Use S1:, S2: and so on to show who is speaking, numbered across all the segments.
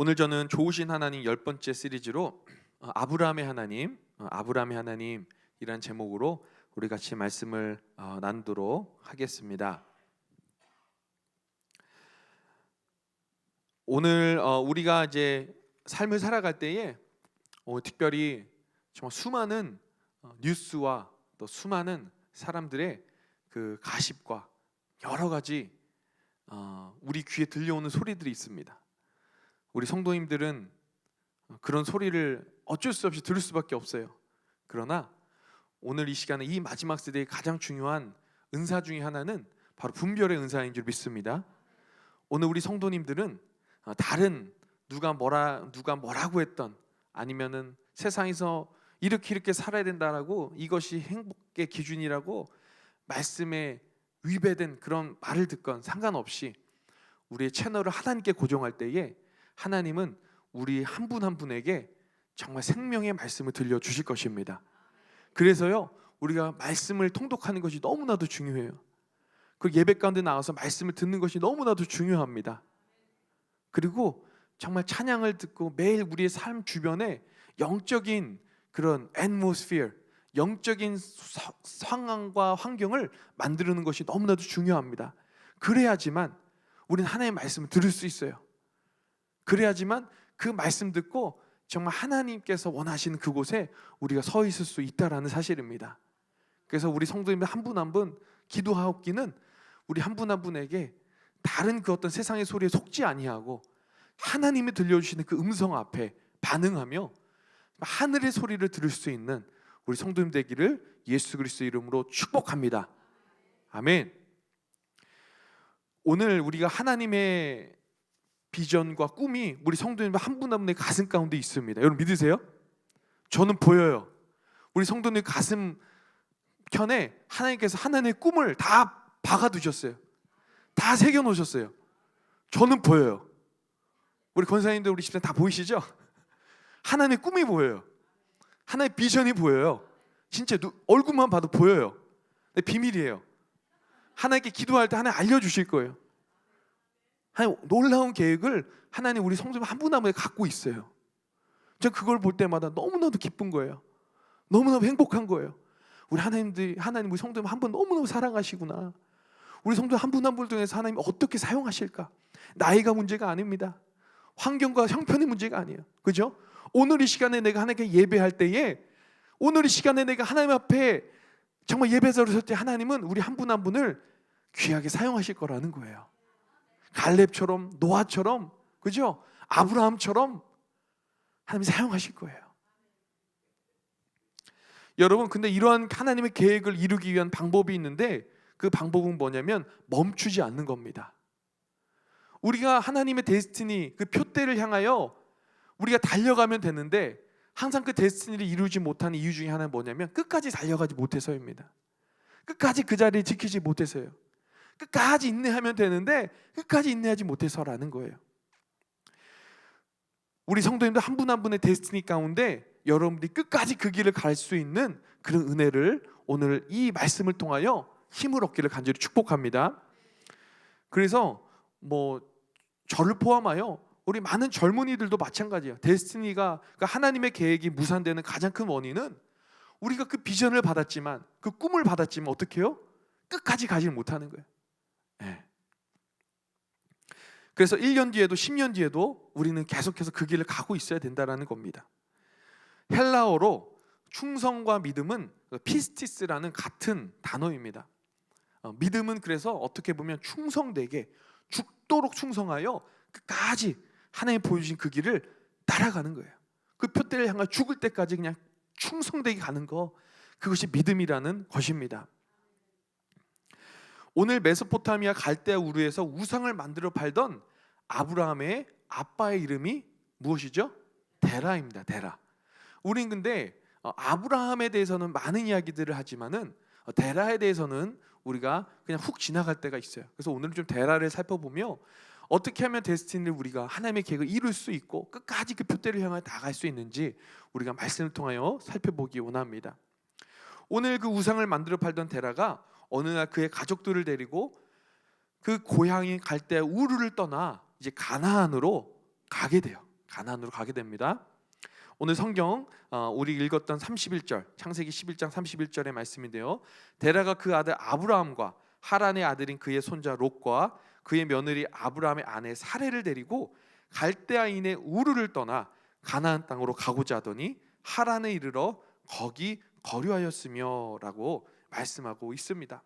S1: 오늘 저는 좋으신 하나님 10번째 시리즈로 아브라함의 하나님이란 제목으로 우리 같이 말씀을 나누도록 하겠습니다. 오늘 우리가 이제 삶을 살아갈 때에 특별히 정말 수많은 뉴스와 또 수많은 사람들의 그 가십과 여러 가지 우리 귀에 들려오는 소리들이 있습니다. 우리 성도님들은 그런 소리를 어쩔 수 없이 들을 수밖에 없어요. 그러나 오늘 이 시간에 이 마지막 세대의 가장 중요한 은사 중에 하나는 바로 분별의 은사인 줄 믿습니다. 오늘 우리 성도님들은 다른 누가 뭐라고 했던, 아니면은 세상에서 이렇게 살아야 된다라고, 이것이 행복의 기준이라고 말씀에 위배된 그런 말을 듣건 상관없이 우리의 채널을 하나님께 고정할 때에 하나님은 우리 한 분 한 분에게 정말 생명의 말씀을 들려주실 것입니다. 그래서요, 우리가 말씀을 통독하는 것이 너무나도 중요해요. 그 예배 가운데 나와서 말씀을 듣는 것이 너무나도 중요합니다. 그리고 정말 찬양을 듣고 매일 우리의 삶 주변에 영적인 그런 atmosphere, 영적인 상황과 환경을 만드는 것이 너무나도 중요합니다. 그래야지만 우리는 하나님의 말씀을 들을 수 있어요. 그래야지만 그 말씀 듣고 정말 하나님께서 원하시는 그곳에 우리가 서 있을 수 있다라는 사실입니다. 그래서 우리 성도님들 한 분 한 분 기도하옵기는 우리 한 분 한 분에게 다른 그 어떤 세상의 소리에 속지 아니하고 하나님이 들려주시는 그 음성 앞에 반응하며 하늘의 소리를 들을 수 있는 우리 성도님 되기를 예수 그리스도 이름으로 축복합니다. 아멘. 오늘 우리가 하나님의 비전과 꿈이 우리 성도님 한 분 한 분의 가슴 가운데 있습니다. 여러분 믿으세요? 저는 보여요. 우리 성도님 가슴 편에 하나님께서 하나님의 꿈을 다 박아두셨어요. 다 새겨놓으셨어요. 저는 보여요. 우리 권사님들 우리 집사님 다 보이시죠? 하나님의 꿈이 보여요. 하나님의 비전이 보여요. 진짜 얼굴만 봐도 보여요. 근데 비밀이에요. 하나님께 기도할 때 하나님 알려주실 거예요. 하나님 놀라운 계획을 하나님 우리 성도님 한 분 한 분에 갖고 있어요. 전 그걸 볼 때마다 너무나도 기쁜 거예요. 너무너무 행복한 거예요. 우리 하나님 우리 성도님 한 분 너무너무 사랑하시구나. 우리 성도님 한 분 한 분을 통해서 하나님이 어떻게 사용하실까? 나이가 문제가 아닙니다. 환경과 형편이 문제가 아니에요. 그죠? 오늘 이 시간에 내가 하나님께 예배할 때에, 오늘 이 시간에 내가 하나님 앞에 정말 예배자로 설 때 하나님은 우리 한 분 한 분을 귀하게 사용하실 거라는 거예요. 갈렙처럼, 노아처럼, 그죠? 아브라함처럼 하나님이 사용하실 거예요. 여러분, 근데 이러한 하나님의 계획을 이루기 위한 방법이 있는데 그 방법은 뭐냐면 멈추지 않는 겁니다. 우리가 하나님의 데스티니, 그 표대를 향하여 우리가 달려가면 되는데 항상 그 데스티니를 이루지 못하는 이유 중에 하나는 뭐냐면 끝까지 달려가지 못해서입니다. 끝까지 그 자리에 지키지 못해서요. 끝까지 인내하면 되는데 끝까지 인내하지 못해서라는 거예요. 우리 성도님들 한 분 한 분의 데스티니 가운데 여러분들이 끝까지 그 길을 갈 수 있는 그런 은혜를 오늘 이 말씀을 통하여 힘을 얻기를 간절히 축복합니다. 그래서 저를 포함하여 우리 많은 젊은이들도 마찬가지예요. 데스티니가, 그러니까 하나님의 계획이 무산되는 가장 큰 원인은 우리가 그 비전을 받았지만, 그 꿈을 받았지만 어떻게 해요? 끝까지 가지 못하는 거예요. 네. 그래서 1년 뒤에도 10년 뒤에도 우리는 계속해서 그 길을 가고 있어야 된다는 겁니다. 헬라어로 충성과 믿음은 피스티스라는 같은 단어입니다. 믿음은 그래서 어떻게 보면 충성되게 죽도록 충성하여 끝까지 하나님이 보여주신 그 길을 따라가는 거예요. 그 표대를 향해 죽을 때까지 그냥 충성되게 가는 거, 그것이 믿음이라는 것입니다. 오늘 메소포타미아 갈대아 우르에서 우상을 만들어 팔던 아브라함의 아빠의 이름이 무엇이죠? 데라입니다. 데라. 우린 근데 아브라함에 대해서는 많은 이야기들을 하지만은 데라에 대해서는 우리가 그냥 훅 지나갈 때가 있어요. 그래서 오늘은 좀 데라를 살펴보며 어떻게 하면 데스티니를 우리가 하나님의 계획을 이룰 수 있고 끝까지 그 표대를 향해 나갈 수 있는지 우리가 말씀을 통하여 살펴보기 원합니다. 오늘 그 우상을 만들어 팔던 데라가 어느 날 그의 가족들을 데리고 그 고향인 갈대아 우르를 떠나 이제 가나안으로 가게 돼요. 가나안으로 가게 됩니다. 오늘 성경 우리 읽었던 31절, 창세기 11장 31절의 말씀인데요, 데라가 그 아들 아브라함과 하란의 아들인 그의 손자 롯과 그의 며느리 아브라함의 아내 사레를 데리고 갈대아인의 우르를 떠나 가나안 땅으로 가고자 하더니 하란에 이르러 거기 거류하였으며 라고 말씀하고 있습니다.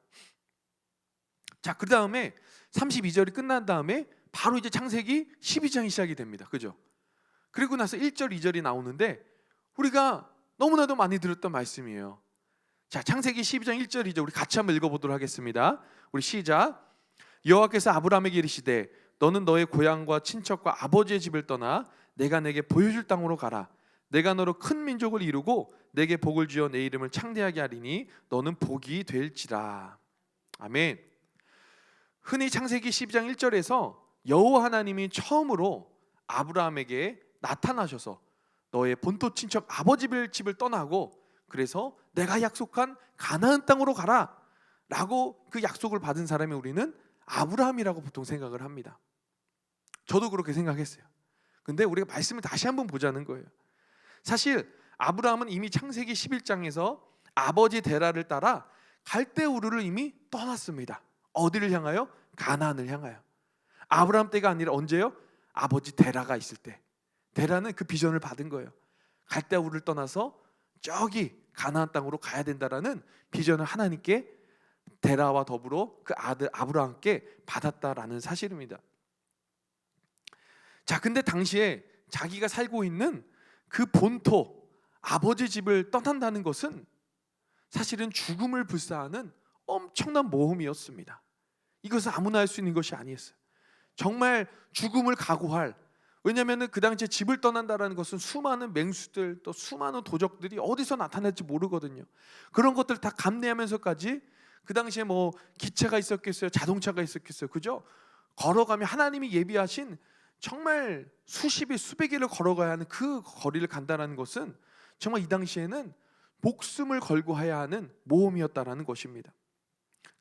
S1: 자, 그 다음에 32절이 끝난 다음에 바로 이제 창세기 12장이 시작이 됩니다. 그죠? 그리고 나서 1절, 2절이 나오는데 우리가 너무나도 많이 들었던 말씀이에요. 자, 창세기 12장 1절, 2절 우리 같이 한번 읽어보도록 하겠습니다. 우리 시작. 여호와께서 아브라함에게 이르시되 너는 너의 고향과 친척과 아버지의 집을 떠나 내가 내게 보여줄 땅으로 가라. 내가 너로 큰 민족을 이루고 내게 복을 주어 내 이름을 창대하게 하리니 너는 복이 될지라. 아멘. 흔히 창세기 12장 1절에서 여호와 하나님이 처음으로 아브라함에게 나타나셔서 너의 본토 친척 아버지 집을 떠나고 그래서 내가 약속한 가나안 땅으로 가라 라고 그 약속을 받은 사람이 우리는 아브라함이라고 보통 생각을 합니다. 저도 그렇게 생각했어요. 근데 우리가 말씀을 다시 한번 보자는 거예요. 사실 아브라함은 이미 창세기 11장에서 아버지 데라를 따라 갈대우르를 이미 떠났습니다. 어디를 향하여? 가나안을 향하여. 아브라함 때가 아니라 언제요? 아버지 데라가 있을 때. 데라는 그 비전을 받은 거예요. 갈대우르를 떠나서 저기 가나안 땅으로 가야 된다라는 비전을 하나님께 데라와 더불어 그 아들 아브라함께 받았다라는 사실입니다. 자, 근데 당시에 자기가 살고 있는 그 본토 아버지 집을 떠난다는 것은 사실은 죽음을 불사하는 엄청난 모험이었습니다. 이것은 아무나 할 수 있는 것이 아니었어요. 정말 죽음을 각오할, 왜냐하면 그 당시에 집을 떠난다는 것은 수많은 맹수들 또 수많은 도적들이 어디서 나타날지 모르거든요. 그런 것들 다 감내하면서까지 그 당시에 뭐 기차가 있었겠어요, 자동차가 있었겠어요, 그죠? 걸어가며 하나님이 예비하신 정말 수십 일 수백 일을 걸어가야 하는 그 거리를 간다는 것은 정말 이 당시에는 목숨을 걸고 해야 하는 모험이었다라는 것입니다.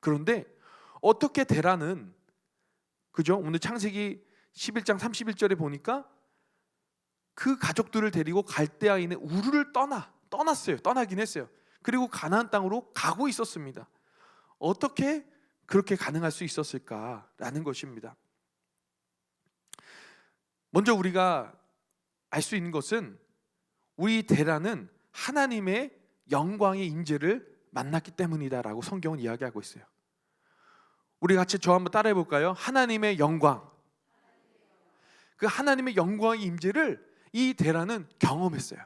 S1: 그런데 어떻게 데라는, 그죠? 오늘 창세기 11장 31절에 보니까 그 가족들을 데리고 갈대아인의 우르를 떠났어요. 떠나긴 했어요. 그리고 가나안 땅으로 가고 있었습니다. 어떻게 그렇게 가능할 수 있었을까라는 것입니다. 먼저 우리가 알 수 있는 것은 우리 데라는 하나님의 영광의 임재를 만났기 때문이다라고 성경은 이야기하고 있어요. 우리 같이 저 한번 따라해 볼까요? 하나님의 영광. 그 하나님의 영광의 임재를 이 데라는 경험했어요.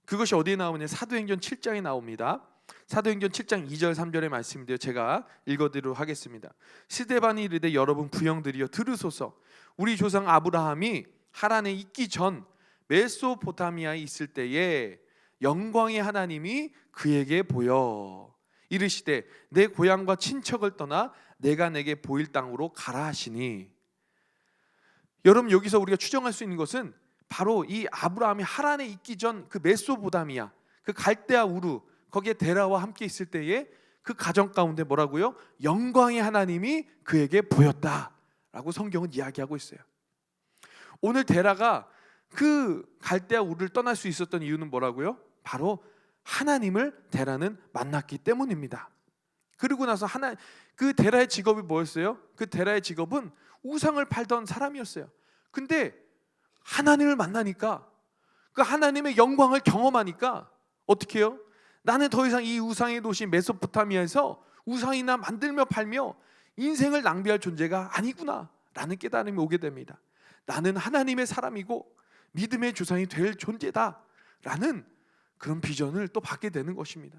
S1: 그것이 어디에 나오느냐? 사도행전 7장에 나옵니다. 사도행전 7장 2절 3절의 말씀인데요, 제가 읽어드리도록 하겠습니다. 스데반이 이르되 여러분 부형들이여 들으소서. 우리 조상 아브라함이 하란에 있기 전 메소포타미아에 있을 때에 영광의 하나님이 그에게 보여 이르시되 내 고향과 친척을 떠나 내가 내게 보일 땅으로 가라 하시니. 여러분, 여기서 우리가 추정할 수 있는 것은 바로 이 아브라함이 하란에 있기 전 그 메소포타미아, 그 갈대아 우르, 거기에 데라와 함께 있을 때에 그 가정 가운데 뭐라고요? 영광의 하나님이 그에게 보였다라고 성경은 이야기하고 있어요. 오늘 데라가 그 갈대아 우르를 떠날 수 있었던 이유는 뭐라고요? 바로 하나님을 데라는 만났기 때문입니다. 그리고 나서 그 데라의 직업이 뭐였어요? 그 데라의 직업은 우상을 팔던 사람이었어요. 근데 하나님을 만나니까, 그 하나님의 영광을 경험하니까 어떻게 해요? 나는 더 이상 이 우상의 도시 메소포타미아에서 우상이나 만들며 팔며 인생을 낭비할 존재가 아니구나 라는 깨달음이 오게 됩니다. 나는 하나님의 사람이고 믿음의 조상이 될 존재다 라는 그런 비전을 또 받게 되는 것입니다.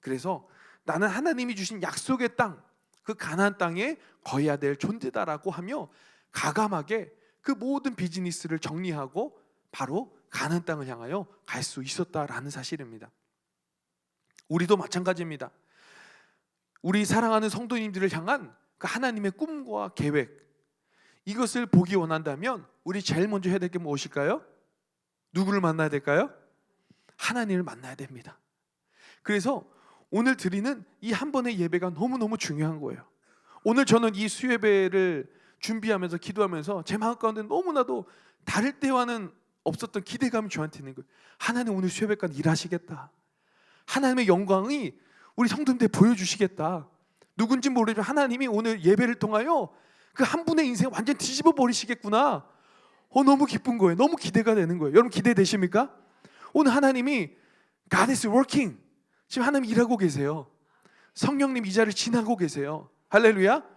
S1: 그래서 나는 하나님이 주신 약속의 땅, 그 가나안 땅에 거해야 될 존재다라고 하며 가감하게 그 모든 비즈니스를 정리하고 바로 가나안 땅을 향하여 갈 수 있었다라는 사실입니다. 우리도 마찬가지입니다. 우리 사랑하는 성도님들을 향한 그 하나님의 꿈과 계획, 이것을 보기 원한다면 우리 제일 먼저 해야 될 게 무엇일까요? 누구를 만나야 될까요? 하나님을 만나야 됩니다. 그래서 오늘 드리는 이 한 번의 예배가 너무너무 중요한 거예요. 오늘 저는 이 수예배를 준비하면서 기도하면서 제 마음 가운데 너무나도 다를 때와는 없었던 기대감이 저한테 있는 거예요. 하나님 오늘 수요일간 일하시겠다. 하나님의 영광이 우리 성도님들 보여주시겠다. 누군지 모르지만 하나님이 오늘 예배를 통하여 그 한 분의 인생 완전 뒤집어 버리시겠구나. 너무 기쁜 거예요. 너무 기대가 되는 거예요. 여러분 기대되십니까? 오늘 하나님이 God is working. 지금 하나님 일하고 계세요. 성령님 이 자리를 지나고 계세요. 할렐루야.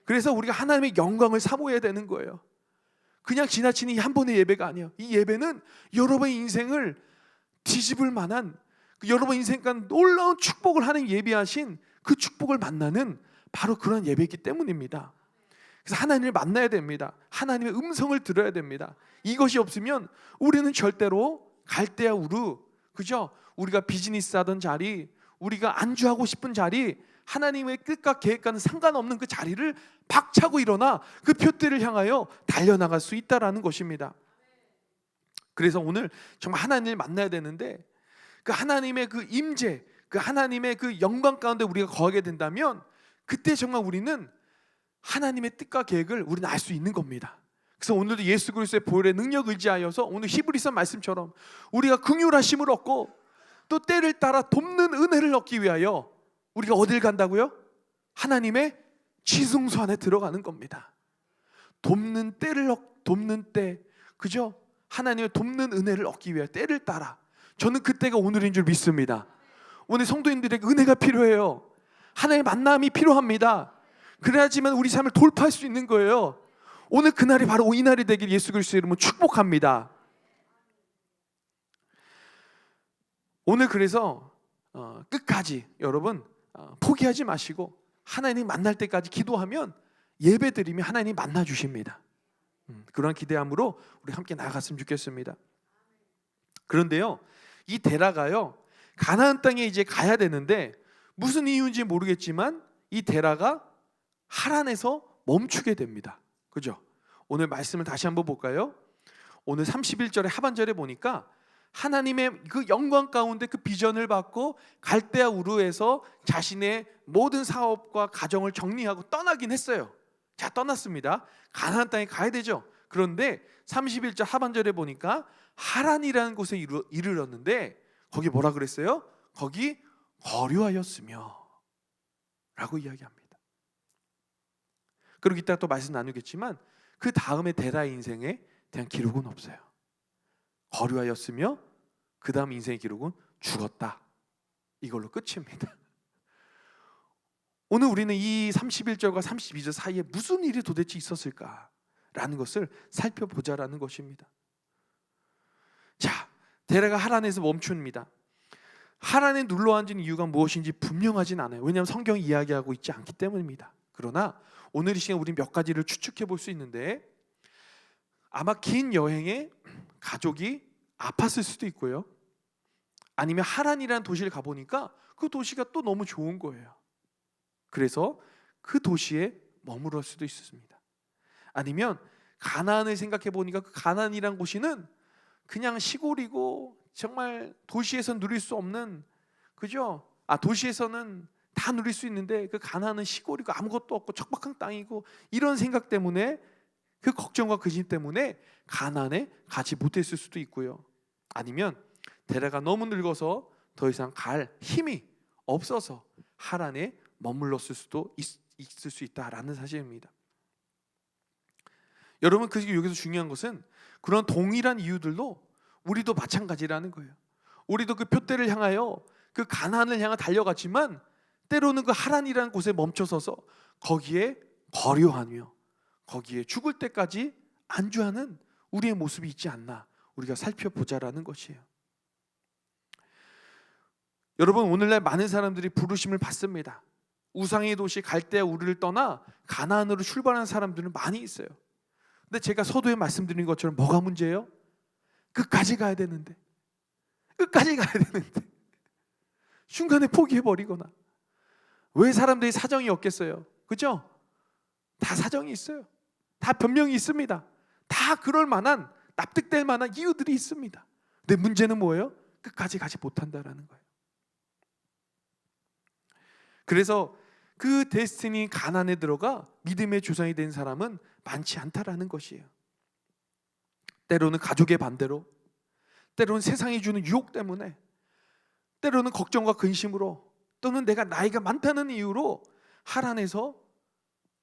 S1: 그래서 우리가 하나님의 영광을 사모해야 되는 거예요. 그냥 지나치는 이 한 번의 예배가 아니에요. 이 예배는 여러분의 인생을 뒤집을 만한 여러분 인생간 놀라운 축복을 하나님 예비하신 그 축복을 만나는 바로 그런 예배이기 때문입니다. 그래서 하나님을 만나야 됩니다. 하나님의 음성을 들어야 됩니다. 이것이 없으면 우리는 절대로 갈대아 우르, 그죠? 우리가 비즈니스 하던 자리, 우리가 안주하고 싶은 자리, 하나님의 뜻과 계획과는 상관없는 그 자리를 박차고 일어나 그 표대를 향하여 달려나갈 수 있다라는 것입니다. 그래서 오늘 정말 하나님을 만나야 되는데 그 하나님의 그 임재, 그 하나님의 그 영광 가운데 우리가 거하게 된다면 그때 정말 우리는 하나님의 뜻과 계획을 우리는 알 수 있는 겁니다. 그래서 오늘도 예수 그리스도의 보혈의 능력을 의지하여서 오늘 히브리서 말씀처럼 우리가 긍휼하심을 얻고 또 때를 따라 돕는 은혜를 얻기 위하여 우리가 어딜 간다고요? 하나님의 지성소 안에 들어가는 겁니다. 돕는 때, 그죠? 하나님의 돕는 은혜를 얻기 위해 때를 따라. 저는 그때가 오늘인 줄 믿습니다. 오늘 성도님들에게 은혜가 필요해요. 하나님의 만남이 필요합니다. 그래야지만 우리 삶을 돌파할 수 있는 거예요. 오늘 그날이 바로 이 날이 되길 예수 그리스도의 이름으로 축복합니다. 오늘 그래서 끝까지 여러분 포기하지 마시고 하나님 만날 때까지 기도하면 예배드리면 하나님 만나 주십니다. 그런 기대함으로 우리 함께 나아갔으면 좋겠습니다. 그런데요, 이 데라가요 가나안 땅에 이제 가야 되는데 무슨 이유인지 모르겠지만 이 데라가 하란에서 멈추게 됩니다. 그죠? 오늘 말씀을 다시 한번 볼까요? 오늘 31절의 하반절에 보니까 하나님의 그 영광 가운데 그 비전을 받고 갈대아 우르에서 자신의 모든 사업과 가정을 정리하고 떠나긴 했어요. 자, 떠났습니다. 가나안 땅에 가야 되죠. 그런데 31절 하반절에 보니까 하란이라는 곳에 이르렀는데 거기 뭐라 그랬어요? 거기 거류하였으며 라고 이야기합니다. 그리고 이따가 또 말씀 나누겠지만 그 다음에 데라의 인생에 대한 기록은 없어요. 거류하였으며 그 다음 인생의 기록은 죽었다. 이걸로 끝입니다. 오늘 우리는 이 31절과 32절 사이에 무슨 일이 도대체 있었을까라는 것을 살펴보자라는 것입니다. 자, 데라가 하란에서 멈춥니다. 하란에 눌러앉은 이유가 무엇인지 분명하진 않아요. 왜냐하면 성경이 이야기하고 있지 않기 때문입니다. 그러나 오늘 이 시간에 우리 몇 가지를 추측해 볼 수 있는데 아마 긴 여행에 가족이 아팠을 수도 있고요. 아니면 하란이라는 도시를 가보니까 그 도시가 또 너무 좋은 거예요. 그래서 그 도시에 머무를 수도 있었습니다. 아니면 가나안을 생각해 보니까 그 가나안이란 곳이는 그냥 시골이고 정말 도시에서 누릴 수 없는, 그죠? 도시에서는 다 누릴 수 있는데 그 가나안은 시골이고 아무것도 없고 척박한 땅이고 이런 생각 때문에 그 걱정과 근심 때문에 가나안에 가지 못했을 수도 있고요. 아니면 데라가 너무 늙어서 더 이상 갈 힘이 없어서 하란에 머물렀을 수도 있을 수 있다라는 사실입니다. 여러분, 그 여기서 중요한 것은 그런 동일한 이유들로 우리도 마찬가지라는 거예요. 우리도 그 표대를 향하여 그 가나안을 향해 달려갔지만 때로는 그 하란이라는 곳에 멈춰서서 거기에 거류하며 거기에 죽을 때까지 안주하는 우리의 모습이 있지 않나 우리가 살펴보자라는 것이에요. 여러분, 오늘날 많은 사람들이 부르심을 받습니다. 우상의 도시 갈대아 우르를 떠나 가나안으로 출발하는 사람들은 많이 있어요. 근데 제가 서두에 말씀드린 것처럼 뭐가 문제예요? 끝까지 가야 되는데 중간에 포기해버리거나. 왜 사람들이 사정이 없겠어요? 그죠? 다 사정이 있어요. 다 변명이 있습니다. 다 그럴 만한, 납득될 만한 이유들이 있습니다. 근데 문제는 뭐예요? 끝까지 가지 못한다라는 거예요. 그래서 그 데스티니 가나안에 들어가 믿음의 조상이 된 사람은 많지 않다라는 것이에요. 때로는 가족의 반대로, 때로는 세상이 주는 유혹 때문에, 때로는 걱정과 근심으로, 또는 내가 나이가 많다는 이유로 하란에서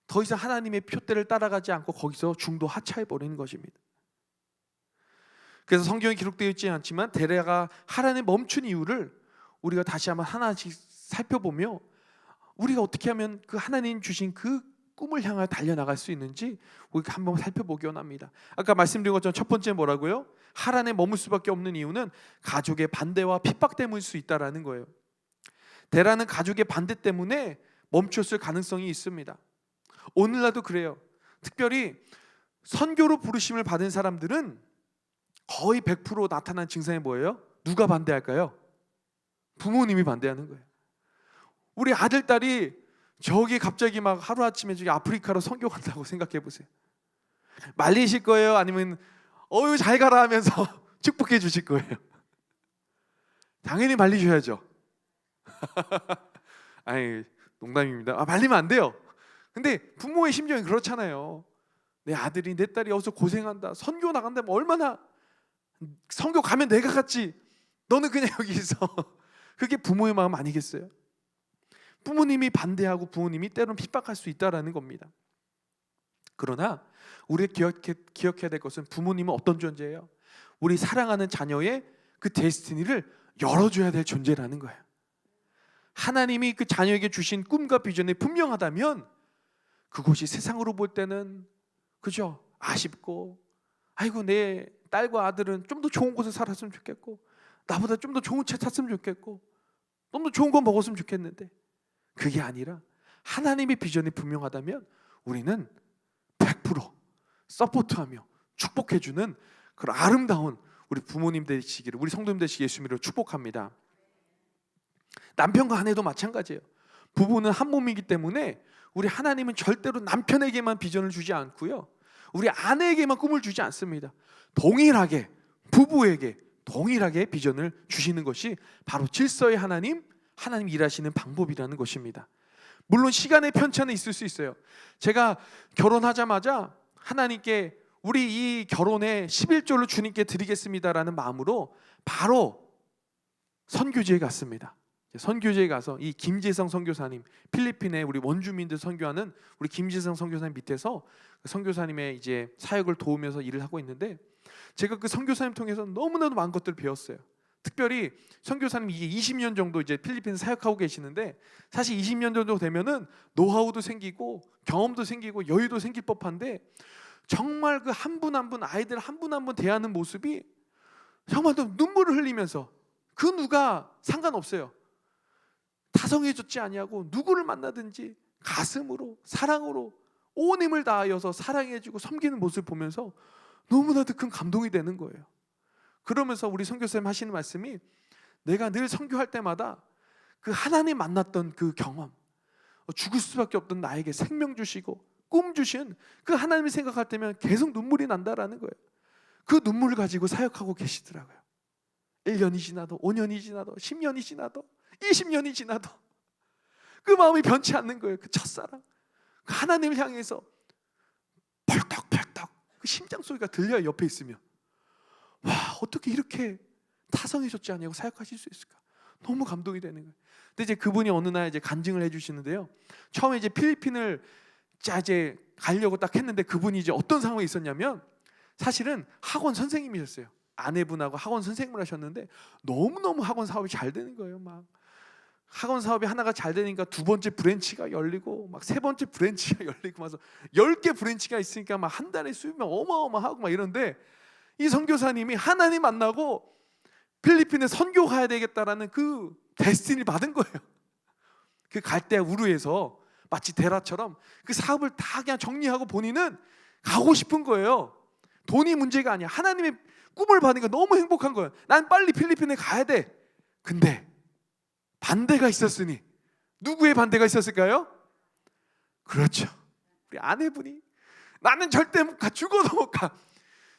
S1: 더 이상 하나님의 표대를 따라가지 않고 거기서 중도 하차해 버리는 것입니다. 그래서 성경에 기록되어 있지 않지만 데레가 하란에 멈춘 이유를 우리가 다시 한번 하나씩 살펴보며 우리가 어떻게 하면 그 하나님 주신 그 꿈을 향하여 달려나갈 수 있는지 우리가 한번 살펴보기 원합니다. 아까 말씀드린 것처럼 첫 번째 뭐라고요? 하란에 머물 수밖에 없는 이유는 가족의 반대와 핍박 때문일 수 있다라는 거예요. 데라는 가족의 반대 때문에 멈췄을 가능성이 있습니다. 오늘날도 그래요. 특별히 선교로 부르심을 받은 사람들은 거의 100% 나타난 증상이 뭐예요? 누가 반대할까요? 부모님이 반대하는 거예요. 우리 아들, 딸이 저기 갑자기 막 하루아침에 저기 아프리카로 선교 간다고 생각해 보세요. 말리실 거예요? 아니면 어유 잘 가라 하면서 축복해 주실 거예요? 당연히 말리셔야죠. 아니, 농담입니다. 말리면 안 돼요. 근데 부모의 심정이 그렇잖아요. 내 아들이, 내 딸이 여기서 고생한다, 선교 나간다면 얼마나, 선교 가면 내가 갔지, 너는 그냥 여기 있어. 그게 부모의 마음 아니겠어요? 부모님이 반대하고 부모님이 때로는 핍박할 수 있다라는 겁니다. 그러나 우리가 기억해야 될 것은 부모님은 어떤 존재예요? 우리 사랑하는 자녀의 그 데스티니를 열어줘야 될 존재라는 거예요. 하나님이 그 자녀에게 주신 꿈과 비전이 분명하다면 그곳이 세상으로 볼 때는 그죠? 아쉽고, 아이고 내 딸과 아들은 좀 더 좋은 곳에 살았으면 좋겠고, 나보다 좀 더 좋은 차 탔으면 좋겠고, 좀 더 좋은 거 먹었으면 좋겠는데, 그게 아니라 하나님의 비전이 분명하다면 우리는 100% 서포트하며 축복해주는 그런 아름다운 우리 부모님 되시기를, 우리 성도님 되시기 예수님으로 축복합니다. 남편과 아내도 마찬가지예요. 부부는 한 몸이기 때문에 우리 하나님은 절대로 남편에게만 비전을 주지 않고요, 우리 아내에게만 꿈을 주지 않습니다. 동일하게 부부에게 동일하게 비전을 주시는 것이 바로 질서의 하나님이 일하시는 방법이라는 것입니다. 물론 시간의 편차는 있을 수 있어요. 제가 결혼하자마자 하나님께 우리 이 결혼에 11조를 주님께 드리겠습니다라는 마음으로 바로 선교지에 갔습니다. 선교지에 가서 이 김재성 선교사님, 필리핀에 우리 원주민들 선교하는 우리 김재성 선교사님 밑에서 선교사님의 이제 사역을 도우면서 일을 하고 있는데, 제가 그 선교사님 통해서 너무나도 많은 것들을 배웠어요. 특별히 선교사님 이게 20년 정도 이제 필리핀 사역하고 계시는데, 사실 20년 정도 되면은 노하우도 생기고 경험도 생기고 여유도 생길 법한데, 정말 그 한 분 한 분, 아이들 한 분 한 분 대하는 모습이 정말 눈물을 흘리면서, 그 누가 상관없어요. 다성해졌지 아니하고 누구를 만나든지 가슴으로 사랑으로 온 힘을 다하여서 사랑해주고 섬기는 모습을 보면서 너무나도 큰 감동이 되는 거예요. 그러면서 우리 선교사님 하시는 말씀이, 내가 늘 선교할 때마다 그 하나님 만났던 그 경험, 죽을 수밖에 없던 나에게 생명 주시고 꿈 주신 그 하나님을 생각할 때면 계속 눈물이 난다라는 거예요. 그 눈물을 가지고 사역하고 계시더라고요. 1년이 지나도 5년이 지나도 10년이 지나도 20년이 지나도 그 마음이 변치 않는 거예요. 그 첫사랑, 그 하나님을 향해서 펄떡펄떡 그 심장 소리가 들려요. 옆에 있으면 와, 어떻게 이렇게 타성해졌지 않냐고 사역하실 수 있을까? 너무 감동이 되는 거예요. 근데 이제 그분이 어느 날 이제 간증을 해주시는데요, 처음에 이제 필리핀을 이제 가려고 딱 했는데 그분이 이제 어떤 상황이 있었냐면, 사실은 학원 선생님이셨어요. 아내분하고 학원 선생님을 하셨는데 너무너무 학원 사업이 잘 되는 거예요. 막 학원 사업이 하나가 잘 되니까 두 번째 브랜치가 열리고 막 세 번째 브랜치가 열리고 막 10개 브랜치가 있으니까 막 한 달에 수입이 어마어마하고 막 이런데, 이 선교사님이 하나님 만나고 필리핀에 선교 가야 되겠다라는 그 데스티니를 받은 거예요. 그 갈대 우르에서 마치 데라처럼 그 사업을 다 그냥 정리하고 본인은 가고 싶은 거예요. 돈이 문제가 아니야. 하나님의 꿈을 받으니까 너무 행복한 거예요. 난 빨리 필리핀에 가야 돼. 근데 반대가 있었으니, 누구의 반대가 있었을까요? 그렇죠, 우리 아내분이 나는 절대 못 가, 죽어도 못 가.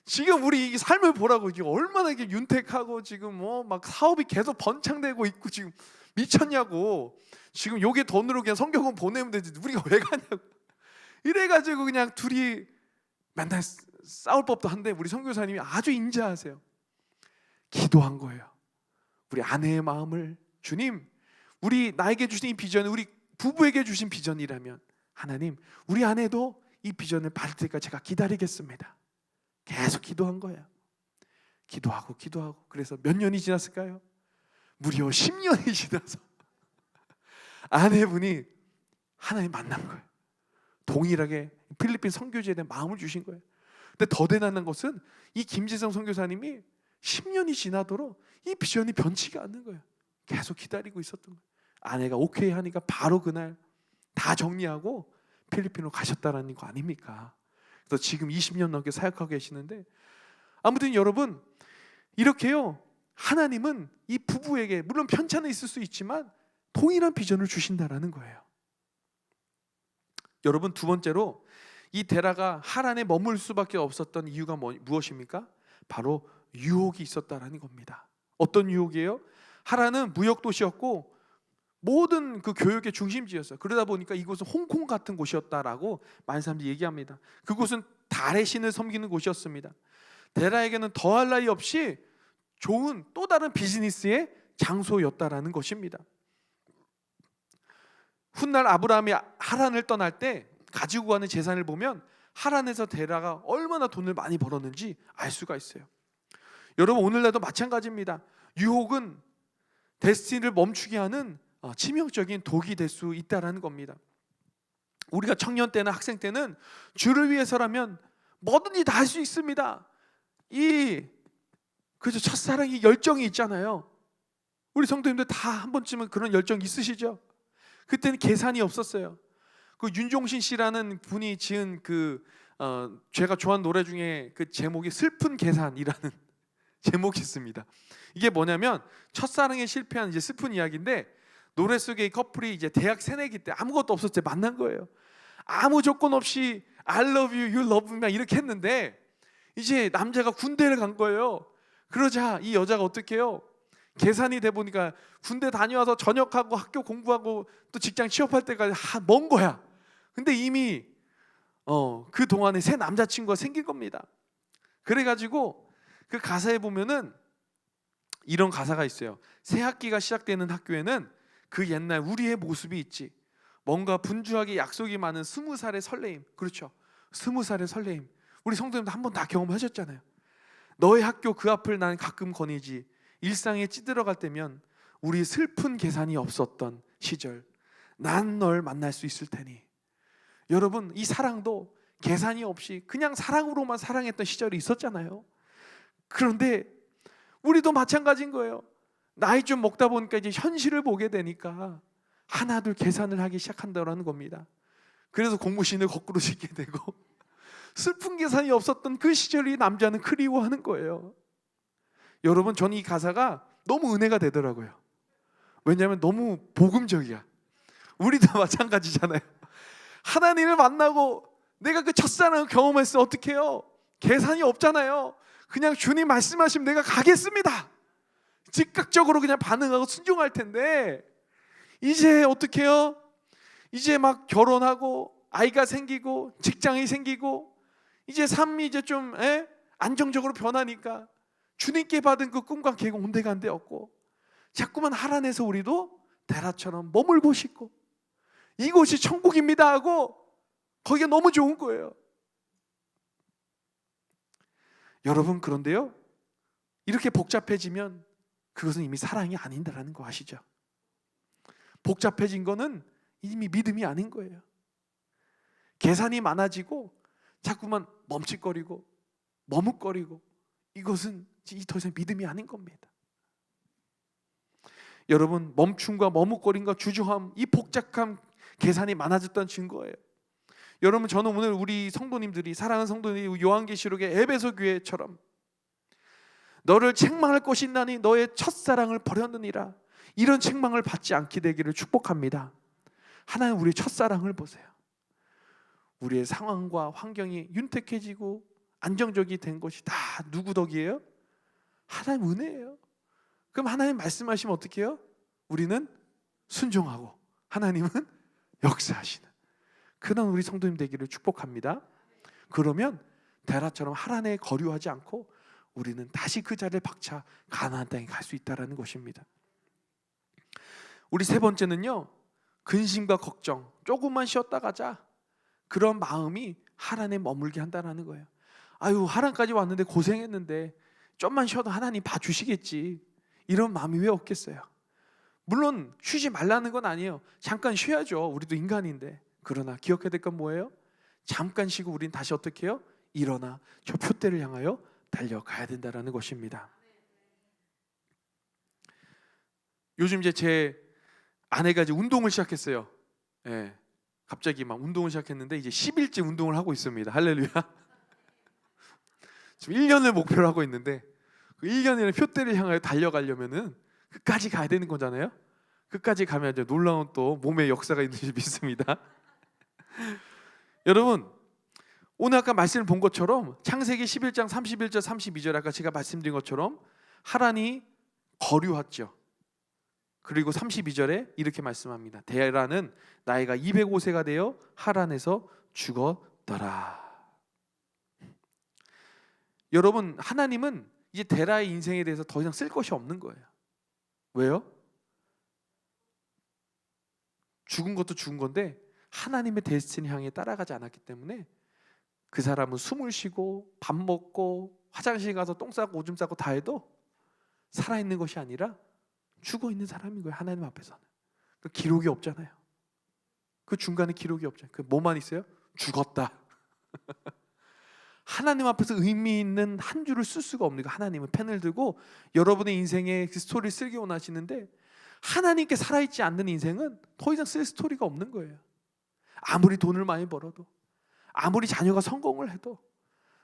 S1: 지금 우리 이 삶을 보라고, 지금 얼마나 이게 윤택하고 지금 뭐 막 사업이 계속 번창되고 있고 지금 미쳤냐고. 지금 요게 돈으로 그냥 성경은 보내면 되지 우리가 왜 가냐고. 이래가지고 그냥 둘이 맨날 싸울 법도 한데 우리 선교사님이 아주 인자하세요. 기도한 거예요. 우리 아내의 마음을, 주님, 우리 나에게 주신 이 비전은 우리 부부에게 주신 비전이라면 하나님, 우리 아내도 이 비전을 받을 때까지 제가 기다리겠습니다. 계속 기도한 거예요. 기도하고 그래서 몇 년이 지났을까요? 무려 10년이 지나서 아내분이 하나님 만난 거예요. 동일하게 필리핀 선교지에 대한 마음을 주신 거예요. 근데 더 대단한 것은 이 김지성 선교사님이 10년이 지나도록 이 비전이 변치가 않는 거예요. 계속 기다리고 있었던 거예요. 아내가 오케이 하니까 바로 그날 다 정리하고 필리핀으로 가셨다라는 거 아닙니까? 그래서 지금 20년 넘게 사역하고 계시는데, 아무튼 여러분, 이렇게요, 하나님은 이 부부에게 물론 편차는 있을 수 있지만 동일한 비전을 주신다라는 거예요. 여러분, 두 번째로 이 데라가 하란에 머물 수밖에 없었던 이유가 무엇입니까? 바로 유혹이 있었다라는 겁니다. 어떤 유혹이에요? 하란은 무역 도시였고 모든 그 교육의 중심지였어요. 그러다 보니까 이곳은 홍콩 같은 곳이었다라고 많은 사람들이 얘기합니다. 그곳은 달의 신을 섬기는 곳이었습니다. 데라에게는 더할 나위 없이 좋은 또 다른 비즈니스의 장소였다라는 것입니다. 훗날 아브라함이 하란을 떠날 때 가지고 가는 재산을 보면 하란에서 데라가 얼마나 돈을 많이 벌었는지 알 수가 있어요. 여러분, 오늘날도 마찬가지입니다. 유혹은 데스티니를 멈추게 하는 치명적인 독이 될 수 있다는 겁니다. 우리가 청년 때나 학생 때는 주를 위해서라면 뭐든지 다 할 수 있습니다. 그죠, 첫사랑이 열정이 있잖아요. 우리 성도님들 다 한 번쯤은 그런 열정 있으시죠? 그때는 계산이 없었어요. 그 윤종신 씨라는 분이 지은 제가 좋아하는 노래 중에 그 제목이 슬픈 계산이라는 제목이 있습니다. 이게 뭐냐면 첫사랑에 실패한 이제 슬픈 이야기인데, 노래 속에 이 커플이 이제 대학 새내기 때 아무것도 없었을 때 만난 거예요. 아무 조건 없이 I love you, you love me 이렇게 했는데 이제 남자가 군대를 간 거예요. 그러자 이 여자가 어떻게 해요? 계산이 돼 보니까 군대 다녀와서 전역하고 학교 공부하고 또 직장 취업할 때까지 먼 거야. 근데 이미 그 동안에 새 남자친구가 생긴 겁니다. 그래가지고 그 가사에 보면은 이런 가사가 있어요. 새 학기가 시작되는 학교에는 그 옛날 우리의 모습이 있지. 뭔가 분주하게 약속이 많은 20살의 설레임. 그렇죠, 20살의 설레임. 우리 성도님도 한 번 다 경험하셨잖아요. 너의 학교 그 앞을 난 가끔 거니지. 일상에 찌들어갈 때면 우리 슬픈 계산이 없었던 시절, 난 널 만날 수 있을 테니. 여러분, 이 사랑도 계산이 없이 그냥 사랑으로만 사랑했던 시절이 있었잖아요. 그런데 우리도 마찬가지인 거예요. 나이 좀 먹다 보니까 이제 현실을 보게 되니까 하나둘 계산을 하기 시작한다는 겁니다. 그래서 공무신을 거꾸로 짓게 되고 슬픈 계산이 없었던 그 시절이 남자는 그리워하는 거예요. 여러분, 저는 이 가사가 너무 은혜가 되더라고요. 왜냐하면 너무 복음적이야. 우리도 마찬가지잖아요. 하나님을 만나고 내가 그 첫사랑을 경험했어. 어떻게 해요? 계산이 없잖아요. 그냥 주님 말씀하시면 내가 가겠습니다. 즉각적으로 그냥 반응하고 순종할 텐데, 이제 어떻게 해요? 이제 막 결혼하고 아이가 생기고 직장이 생기고 이제 삶이 이제 좀 안정적으로 변하니까 주님께 받은 그 꿈과 계획 온데간데 없고, 자꾸만 하란에서 우리도 데라처럼 머물고 싶고 이곳이 천국입니다 하고 거기가 너무 좋은 거예요. 여러분, 그런데요, 이렇게 복잡해지면 그것은 이미 사랑이 아닌다라는 거 아시죠? 복잡해진 거는 이미 믿음이 아닌 거예요. 계산이 많아지고 자꾸만 멈칫거리고 머뭇거리고 이것은 더 이상 믿음이 아닌 겁니다. 여러분, 멈춤과 머뭇거림과 주저함, 이 복잡한 계산이 많아졌던 증거예요. 여러분, 저는 오늘 우리 성도님들이, 사랑하는 성도님들이 요한계시록의 에베소 교회처럼 너를 책망할 것이 있나니 너의 첫사랑을 버렸느니라, 이런 책망을 받지 않게 되기를 축복합니다. 하나님, 우리의 첫사랑을 보세요. 우리의 상황과 환경이 윤택해지고 안정적이 된 것이 다 누구 덕이에요? 하나님 은혜예요. 그럼 하나님 말씀하시면 어떻게 해요? 우리는 순종하고 하나님은 역사하시는 그런 우리 성도님 되기를 축복합니다. 그러면 데라처럼 하란에 거류하지 않고 우리는 다시 그 자리에 박차 가나안 땅에 갈 수 있다라는 것입니다. 우리 세 번째는요, 근심과 걱정, 조금만 쉬었다 가자, 그런 마음이 하란에 머물게 한다는 거예요. 아유, 하란까지 왔는데 고생했는데 좀만 쉬어도 하나님 봐주시겠지, 이런 마음이 왜 없겠어요? 물론 쉬지 말라는 건 아니에요. 잠깐 쉬어야죠. 우리도 인간인데. 그러나 기억해야 될 건 뭐예요? 잠깐 쉬고 우린 다시 어떻게 해요? 일어나 저 표대를 향하여 달려가야 된다는 것입니다. 요즘 이제 제 아내가 이제 운동을 시작했어요. 예, 갑자기 막 운동을 시작했는데 이제 10일째 운동을 하고 있습니다. 할렐루야. 지금 1년을 목표로 하고 있는데 그 1년이라는 표대를 향하여 달려가려면은 끝까지 가야 되는 거잖아요. 끝까지 가면 이제 놀라운 또 몸의 역사가 있는지 믿습니다. 여러분, 오늘 아까 말씀을 본 것처럼 창세기 11장 31절 32절 아까 제가 말씀드린 것처럼 하란이 거류했죠. 그리고 32절에 이렇게 말씀합니다. 데라는 나이가 205세가 되어 하란에서 죽었더라. 여러분, 하나님은 이제 데라의 인생에 대해서 더 이상 쓸 것이 없는 거예요. 왜요? 죽은 것도 죽은 건데 하나님의 데스티니 향해 따라가지 않았기 때문에 그 사람은 숨을 쉬고 밥 먹고 화장실 가서 똥 싸고 오줌 싸고 다 해도 살아있는 것이 아니라 죽어있는 사람인 거예요. 하나님 앞에서는. 그 기록이 없잖아요. 그 중간에 기록이 없잖아요. 그 뭐만 있어요? 죽었다. 하나님 앞에서 의미 있는 한 줄을 쓸 수가 없는 거예요. 하나님은 펜을 들고 여러분의 인생의 그 스토리를 쓰기 원하시는데 하나님께 살아있지 않는 인생은 더 이상 쓸 스토리가 없는 거예요. 아무리 돈을 많이 벌어도, 아무리 자녀가 성공을 해도,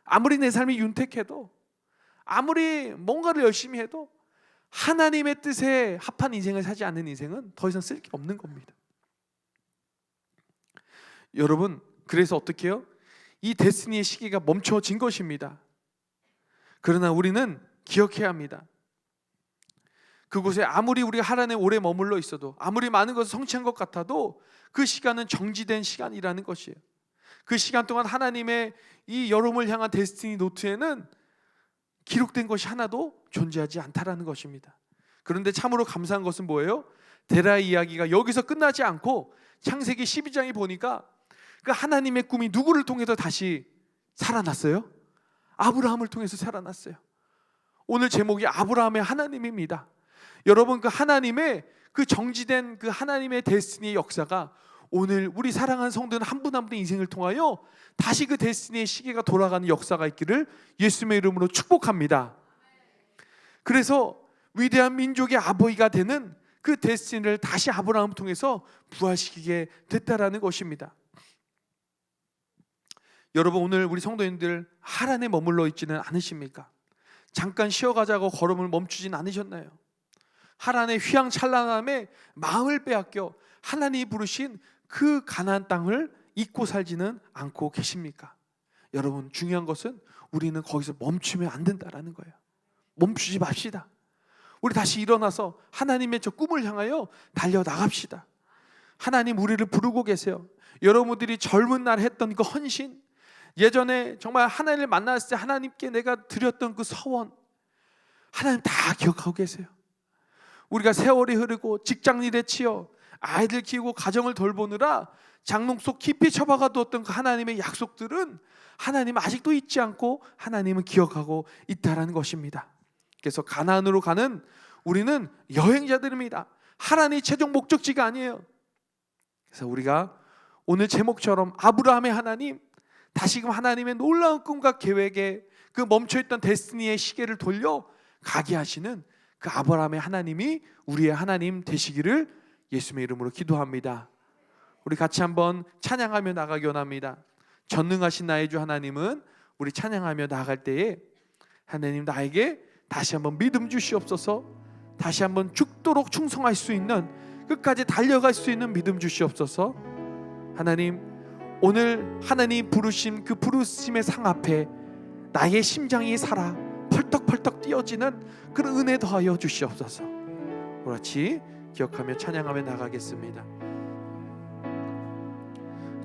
S1: 아무리 내 삶이 윤택해도, 아무리 뭔가를 열심히 해도 하나님의 뜻에 합한 인생을 살지 않는 인생은 더 이상 쓸 게 없는 겁니다. 여러분, 그래서 어떻게 해요? 이 데스티니의 시기가 멈춰진 것입니다. 그러나 우리는 기억해야 합니다. 그곳에 아무리 우리가 하란에 오래 머물러 있어도, 아무리 많은 것을 성취한 것 같아도 그 시간은 정지된 시간이라는 것이에요. 그 시간 동안 하나님의 이 여러분을 향한 데스티니 노트에는 기록된 것이 하나도 존재하지 않다라는 것입니다. 그런데 참으로 감사한 것은 뭐예요? 데라의 이야기가 여기서 끝나지 않고 창세기 12장에 보니까 그 하나님의 꿈이 누구를 통해서 다시 살아났어요? 아브라함을 통해서 살아났어요. 오늘 제목이 아브라함의 하나님입니다. 여러분, 그 하나님의 그 정지된 그 하나님의 데스티니의 역사가 오늘 우리 사랑하는 성도는 한 분 한 분의 인생을 통하여 다시 그 데스티니의 시계가 돌아가는 역사가 있기를 예수님의 이름으로 축복합니다. 그래서 위대한 민족의 아버지가 되는 그 데스티니를 다시 아브라함을 통해서 부활시키게 됐다라는 것입니다. 여러분, 오늘 우리 성도님들 하란에 머물러 있지는 않으십니까? 잠깐 쉬어가자고 걸음을 멈추진 않으셨나요? 하란의 휘황찬란함에 마음을 빼앗겨 하나님이 부르신 그 가나안 땅을 잊고 살지는 않고 계십니까? 여러분, 중요한 것은 우리는 거기서 멈추면 안 된다라는 거예요. 멈추지 맙시다. 우리 다시 일어나서 하나님의 저 꿈을 향하여 달려나갑시다. 하나님 우리를 부르고 계세요. 여러분들이 젊은 날 했던 그 헌신, 예전에 정말 하나님을 만났을 때 하나님께 내가 드렸던 그 서원, 하나님 다 기억하고 계세요. 우리가 세월이 흐르고 직장일에 치여 아이들 키우고 가정을 돌보느라 장롱 속 깊이 처박아 두었던 그 하나님의 약속들은 하나님은 아직도 잊지 않고 하나님은 기억하고 있다라는 것입니다. 그래서 가나안으로 가는 우리는 여행자들입니다. 하나님의 최종 목적지가 아니에요. 그래서 우리가 오늘 제목처럼 아브라함의 하나님, 다시금 하나님의 놀라운 꿈과 계획에 그 멈춰있던 데스티니의 시계를 돌려 가게 하시는 그 아브라함의 하나님이 우리의 하나님 되시기를 예수님의 이름으로 기도합니다. 우리 같이 한번 찬양하며 나가기 원합니다. 전능하신 나의 주 하나님은 우리 찬양하며 나아갈 때에 하나님 나에게 다시 한번 믿음 주시옵소서, 다시 한번 죽도록 충성할 수 있는, 끝까지 달려갈 수 있는 믿음 주시옵소서. 하나님, 오늘 하나님 부르심, 그 부르심의 상 앞에 나의 심장이 살아 펄떡펄떡 뛰어지는 그런 은혜 더하여 주시옵소서. 그렇지 기억하며 찬양하며 나가겠습니다.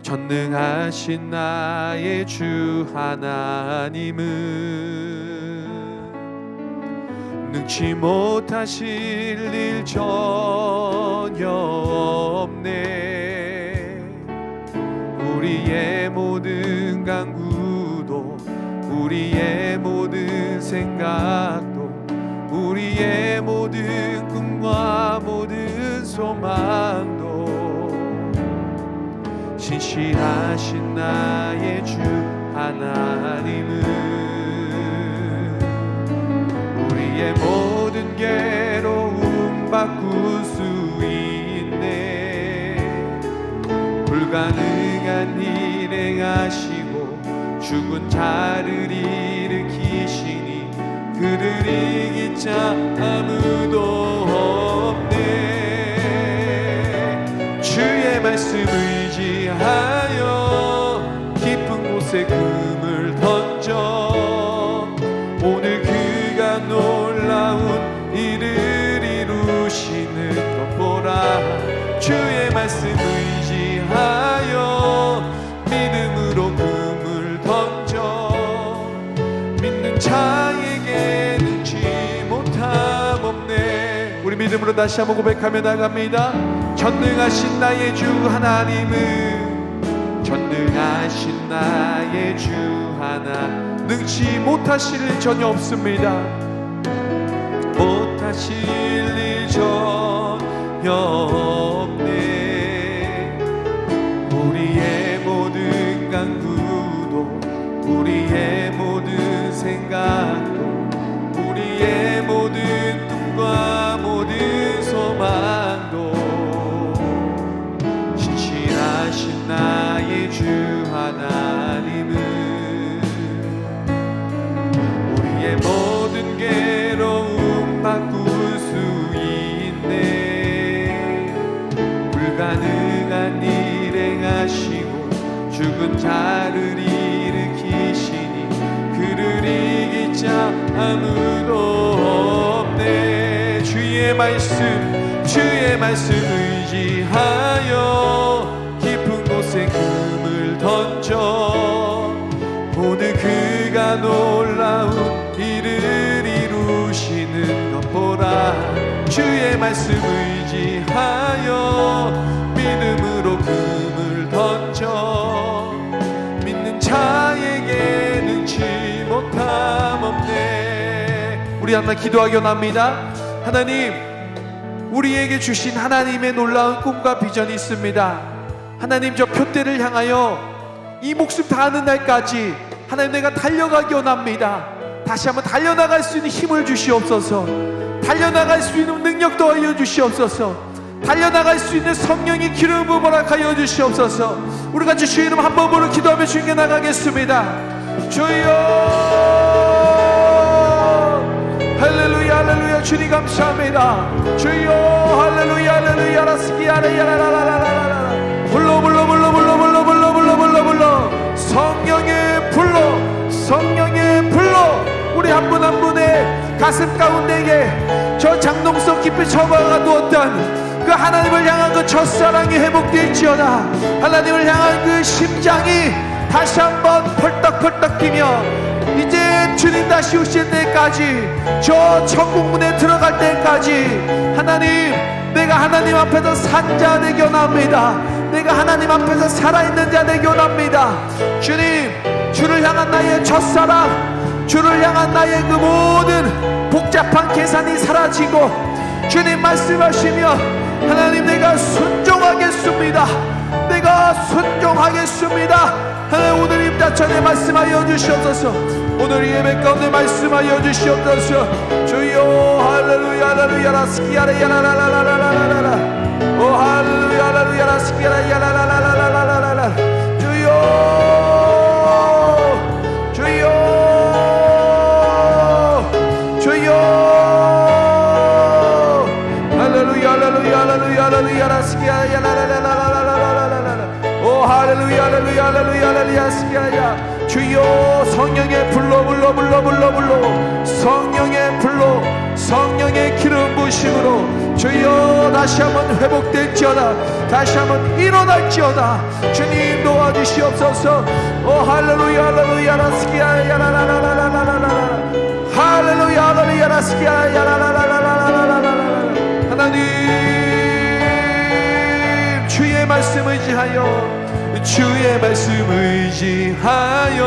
S1: 전능하신 나의 주 하나님은 능치 못하실 일 전혀 없네. 우리의 모든 간구도 우리의 모든 생각도 우리의 모든 꿈과 모든 소망도 신실하신 나의 주 하나님은 우리의 모든 괴로움 바꿀 수 있네. 불가능한 일 행하시고 죽은 자를 일으키시니 그를 이길 자 아무도 없네. 주의 말씀 의지하여 깊은 곳에 금을 던져 오늘 그가 놀라운 일을 이루시는 것 보라. 주의 말씀 의지하여 믿음으로 금을 던져 믿는 자에게 능치 못함 없네. 우리 믿음으로 다시 한번 고백하며 나갑니다. 전능하신 나의 주 하나님은 전능하신 나의 주 하나 능치 못하실 일 전혀 없습니다. 못하실 일 전혀 없네. 우리의 모든 간구도 우리의 모든 생각도 우리의 모든 꿈과 모든 소망도 신실하신 나의 주 하나님은 우리의 모든 괴로움 바꿀 수 있네. 불가능한 일 행하시고 죽은 자를 일으키시니 그를 이길 자 아무도 없네. 주의 말씀 의지하여 깊은 곳에 금을 던져 오늘 그가 놀라운 일을 이루시는 것 보라. 주의 말씀 의지하여 믿음으로 금을 던져 믿는 자에게 능치 못함 없네. 우리 한번 기도하기 원합니다. 하나님, 우리에게 주신 하나님의 놀라운 꿈과 비전이 있습니다. 하나님, 저 표대를 향하여 이 목숨 다하는 날까지 하나님 내가 달려가기 원합니다. 다시 한번 달려나갈 수 있는 힘을 주시옵소서. 달려나갈 수 있는 능력도 알려주시옵소서. 달려나갈 수 있는 성령의 기름을 허락하여 주시옵소서. 우리 같이 주의 이름 한 번으로 기도하며 주님께 나가겠습니다. 주여, 할렐루야 할렐루야. 주님 감사합니다. 주여, 할렐루야 할렐루야. 라스키야라야라라라라라. 불러 불러 불러 불러 불러 불러 불러 불러 불러. 성령의 불러, 성령의 불러. 우리 한 분 한 분의 가슴 가운데에 저 장동석 깊이 처박아 두었던 그 하나님을 향한 그 첫사랑이 회복될지어다. 하나님을 향한 그 심장이 다시 한번 펄떡펄떡 뛰며 이제 주님 다시 오실 때까지, 저 천국문에 들어갈 때까지 하나님, 내가 하나님 앞에서 산 자 되기 원합니다. 내가 하나님 앞에서 살아있는 자 되기 원합니다. 주님, 주를 향한 나의 첫사랑, 주를 향한 나의 그 모든 복잡한 계산이 사라지고 주님 말씀하시며 하나님, 내가 순종하겠습니다. 내가 순종하겠습니다. 하나님, 오늘 임자천에 말씀하여 주시옵소서. 오늘 예배 가운데 말씀하여 주시옵소서. 주여, 할렐루야 할렐루야. 라스키야라야라라라라라라라. 오 할렐루야 할렐루야. 라스키야라야라라라라라라라. 주여, 주여, 주여. 할렐루야 할렐루야 할렐루야 할렐루야. 라스키야라야라라라라라라라. 오 할렐루야 할렐루야 할렐루야 할렐루야. 주여, 성령의 불러 불러 불러 불러 불러. 성령의 불러, 성령의 기름 부으시옵소서. 부으심으로 주여 다시 한번 회복될지어다. 다시 한번 일어날지어다. 주님 도와주시옵소서. 오 할렐루야 할렐루야 라스키야 야라라라라라라라 할렐루야 할렐루야 라스키야 야라라라라라라라. 하나님 주의 말씀 의지하여 주의 말씀 의지하여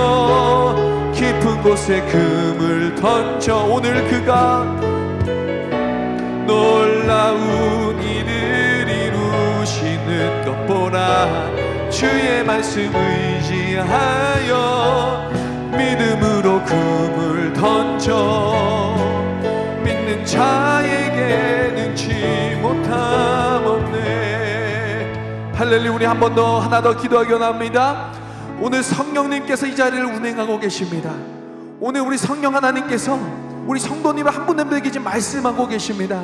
S1: 깊은 곳에 금을 던져 오늘 그가 놀라운 일을 이루시는 것 보라. 주의 말씀 의지하여 믿음으로 금을 던져 믿는 자에게 능치 못함 없네. 할렐루야. 우리 한 번 더 하나 더 기도하기 원합니다. 오늘 성령님께서 이 자리를 운행하고 계십니다. 오늘 우리 성령 하나님께서 우리 성도님을 한 분에게 지금 말씀하고 계십니다.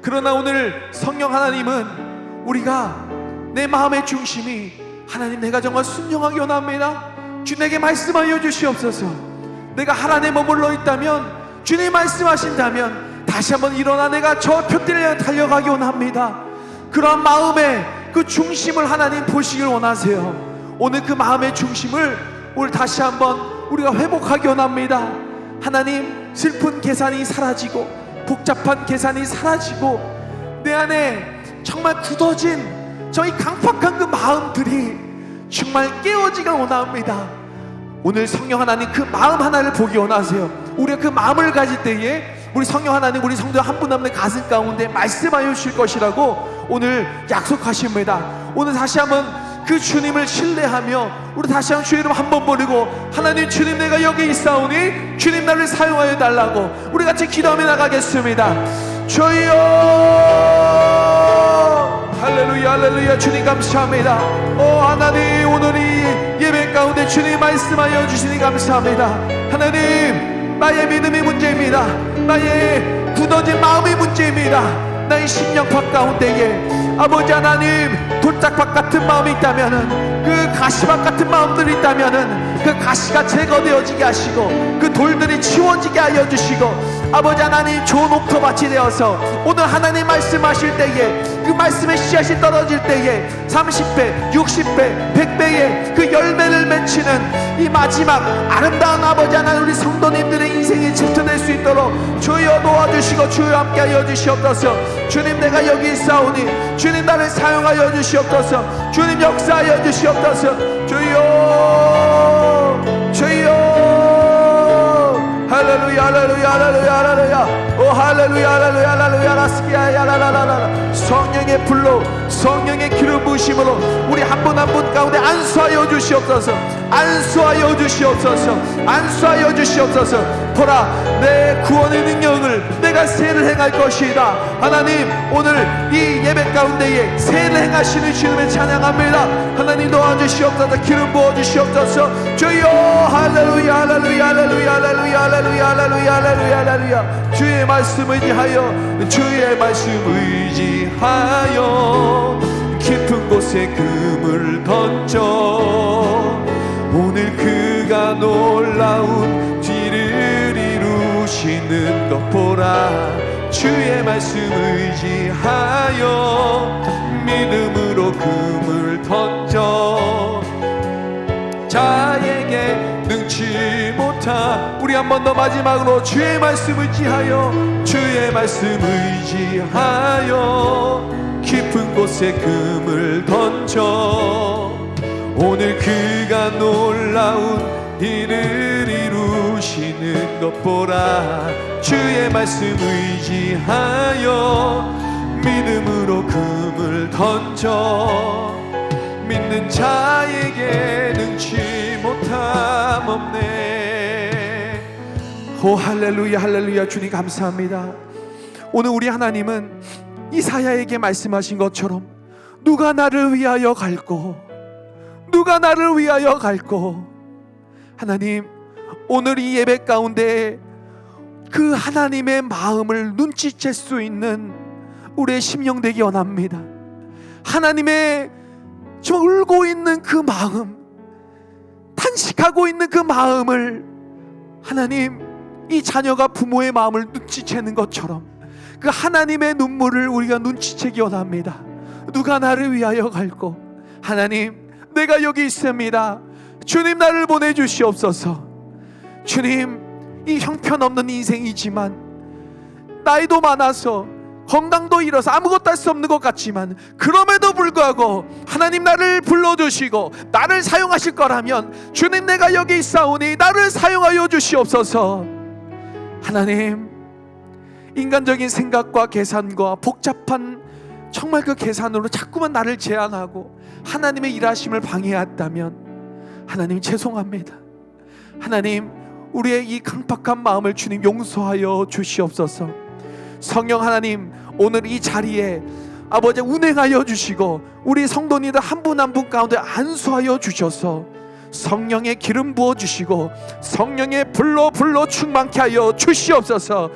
S1: 그러나 오늘 성령 하나님은 우리가 내 마음의 중심이 하나님 내가 정말 순종하기 원합니다. 주 내게 말씀하여 주시옵소서. 내가 하나님에 머물러 있다면 주님 말씀하신다면 다시 한번 일어나 내가 저 표대를 달려가기 원합니다. 그러한 마음의 그 중심을 하나님 보시길 원하세요. 오늘 그 마음의 중심을 오늘 다시 한번 우리가 회복하기 원합니다. 하나님 슬픈 계산이 사라지고 복잡한 계산이 사라지고 내 안에 정말 굳어진 저희 강팍한 그 마음들이 정말 깨어지길 원합니다. 오늘 성령 하나님 그 마음 하나를 보기 원하세요. 우리가 그 마음을 가질 때에 우리 성령 하나님 우리 성도 한 분 한 분의 가슴 가운데 말씀하여 주실 것이라고 오늘 약속하십니다. 오늘 다시 한번 그 주님을 신뢰하며 우리 다시 한번 주의 이름 한번 부르고 하나님 주님 내가 여기 있사오니 주님 나를 사용하여 달라고 우리 같이 기도하며 나가겠습니다. 주여 할렐루야 할렐루야. 주님 감사합니다. 오 하나님 오늘 이 예배 가운데 주님 말씀하여 주시니 감사합니다. 하나님 나의 믿음이 문제입니다. 나의 굳어진 마음이 문제입니다. 나의 심령파 가운데에 아버지 하나님 돌짝밭 같은 마음이 있다면은 그 가시밭 같은 마음들이 있다면은 그 가시가 제거되어지게 하시고 그 돌들이 치워지게 하여 주시고 아버지 하나님 좋은 옥토밭이 되어서 오늘 하나님 말씀하실 때에 그 말씀의 씨앗이 떨어질 때에 30배 60배 100배의 그 열매를 맺히는 이 마지막 아름다운 아버지 하나님 우리 성도님들의 인생이 챕터될 수 있도록 주여 도와주시고 주여 함께하여 주시옵소서. 주님 내가 여기 있사오니 주님 나를 사용하여 주시옵소서. 주님 역사하여 주시옵소서. 주여 할렐루야 할렐루야 할렐루야 할렐루야 오 할렐루야 할렐루야 할렐루야 라스키야 야라라라라. 성령의 불로 성령의 기름 부으심으로 우리 한 분 한 분 가운데 안수하여 주시옵소서. 안수하여 주시옵소서. 안수하여 주시옵소서. 보라 내 구원의 능력을 내가 세를 행할 것이다. 하나님 오늘 이 예배 가운데에 세를 행하시는 주님을 찬양합니다. 하나님 도와주시옵소서. 기름 부어주시옵소서. 주여 할렐루야 할렐루야 할렐루야 할렐루야 할렐루야 할렐루야 할렐루야 할렐루야. 주의 말씀 의지하여 주의 말씀 의지하여 깊은 곳에 금을 던져 오늘 그가 놀라운 일을 이루시는 것 보라. 주의 말씀 의지하여 믿음으로 금을 던져 자에게 능치 못한 우리 한 번 더 마지막으로 주의 말씀 의지하여 주의 말씀 의지하여 깊은 곳에 금을 던져 오늘 그가 놀라운 일을 이루시는 것 보라. 주의 말씀 의지하여 믿음으로 금을 던져 믿는 자에게 능치 못함 없네. 오 할렐루야 할렐루야. 주님 감사합니다. 오늘 우리 하나님은 이사야에게 말씀하신 것처럼 누가 나를 위하여 갈고 누가 나를 위하여 갈고. 하나님 오늘 이 예배 가운데 그 하나님의 마음을 눈치챌 수 있는 우리의 심령 되기 원합니다. 하나님의 정말 울고 있는 그 마음, 탄식하고 있는 그 마음을 하나님 이 자녀가 부모의 마음을 눈치채는 것처럼 그 하나님의 눈물을 우리가 눈치채기 원합니다. 누가 나를 위하여 갈고? 하나님, 내가 여기 있습니다. 주님, 나를 보내주시옵소서. 주님, 이 형편없는 인생이지만, 나이도 많아서 건강도 잃어서 아무것도 할 수 없는 것 같지만, 그럼에도 불구하고 하나님 나를 불러주시고 나를 사용하실 거라면, 주님, 내가 여기 있사오니 나를 사용하여 주시옵소서. 하나님, 인간적인 생각과 계산과 복잡한 정말 그 계산으로 자꾸만 나를 제한하고 하나님의 일하심을 방해했다면 하나님 죄송합니다. 하나님, 우리의 이 강팍한 마음을 주님 용서하여 주시옵소서. 성령 하나님, 오늘 이 자리에 아버지 운행하여 주시고 우리 성도님들 한 분 한 분 가운데 안수하여 주셔서 성령의 기름 부어 주시고 성령의 불로 충만케 하여 주시옵소서.